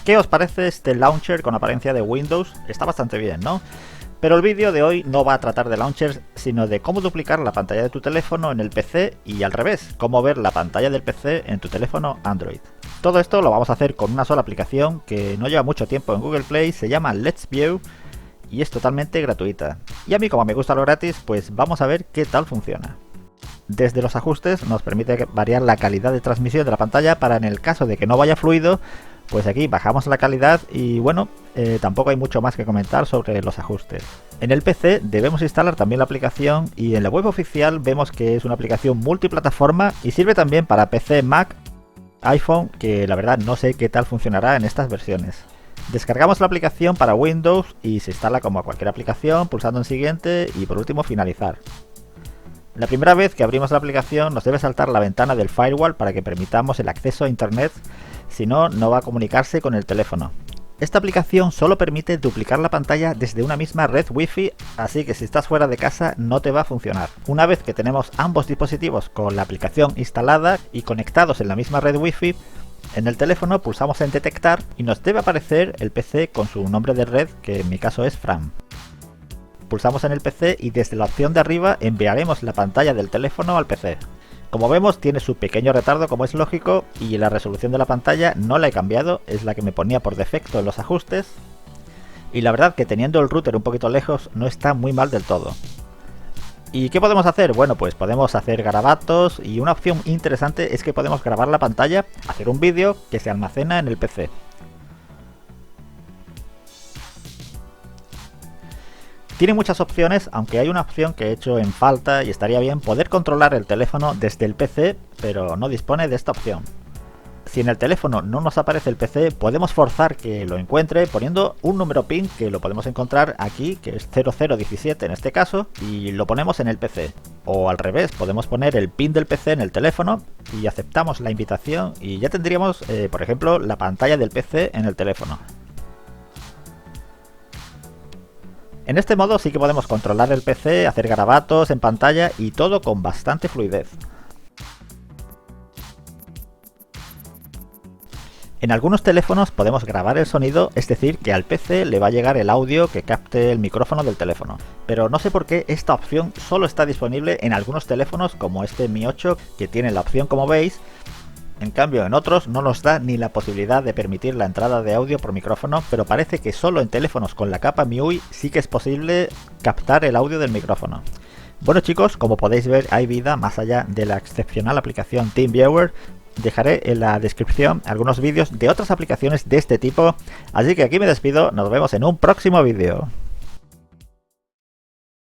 ¿Qué os parece este launcher con apariencia de Windows? Está bastante bien, ¿no? Pero el vídeo de hoy no va a tratar de launchers, sino de cómo duplicar la pantalla de tu teléfono en el PC y al revés, cómo ver la pantalla del PC en tu teléfono Android. Todo esto lo vamos a hacer con una sola aplicación que no lleva mucho tiempo en Google Play, se llama Let's View y es totalmente gratuita. Y a mí, como me gusta lo gratis, pues vamos a ver qué tal funciona. Desde los ajustes nos permite variar la calidad de transmisión de la pantalla para, en el caso de que no vaya fluido, pues aquí bajamos la calidad y bueno, tampoco hay mucho más que comentar sobre los ajustes. En el PC debemos instalar también la aplicación y en la web oficial vemos que es una aplicación multiplataforma y sirve también para PC, Mac, iPhone, que la verdad no sé qué tal funcionará en estas versiones. Descargamos la aplicación para Windows y se instala como cualquier aplicación, pulsando en siguiente y por último finalizar. La primera vez que abrimos la aplicación nos debe saltar la ventana del firewall para que permitamos el acceso a internet, si no, no va a comunicarse con el teléfono. Esta aplicación solo permite duplicar la pantalla desde una misma red Wi-Fi, así que si estás fuera de casa no te va a funcionar. Una vez que tenemos ambos dispositivos con la aplicación instalada y conectados en la misma red Wi-Fi, en el teléfono pulsamos en detectar y nos debe aparecer el PC con su nombre de red, que en mi caso es Fran. Pulsamos en el PC y desde la opción de arriba enviaremos la pantalla del teléfono al PC. Como vemos, tiene su pequeño retardo, como es lógico, y la resolución de la pantalla no la he cambiado, es la que me ponía por defecto en los ajustes. Y la verdad que teniendo el router un poquito lejos no está muy mal del todo. ¿Y qué podemos hacer? Bueno, pues podemos hacer garabatos y una opción interesante es que podemos grabar la pantalla, hacer un vídeo que se almacena en el PC. Tiene muchas opciones, aunque hay una opción que he hecho en falta y estaría bien poder controlar el teléfono desde el PC, pero no dispone de esta opción. Si en el teléfono no nos aparece el PC, podemos forzar que lo encuentre poniendo un número PIN que lo podemos encontrar aquí, que es 0017 en este caso, y lo ponemos en el PC. O al revés, podemos poner el PIN del PC en el teléfono y aceptamos la invitación y ya tendríamos, por ejemplo, la pantalla del PC en el teléfono. En este modo sí que podemos controlar el PC, hacer garabatos en pantalla y todo con bastante fluidez. En algunos teléfonos podemos grabar el sonido, es decir, que al PC le va a llegar el audio que capte el micrófono del teléfono. Pero no sé por qué esta opción solo está disponible en algunos teléfonos como este Mi 8, que tiene la opción como veis. En cambio, en otros no nos da ni la posibilidad de permitir la entrada de audio por micrófono, pero parece que solo en teléfonos con la capa MIUI sí que es posible captar el audio del micrófono. Bueno chicos, como podéis ver hay vida más allá de la excepcional aplicación TeamViewer. Dejaré en la descripción algunos vídeos de otras aplicaciones de este tipo, así que aquí me despido, nos vemos en un próximo vídeo.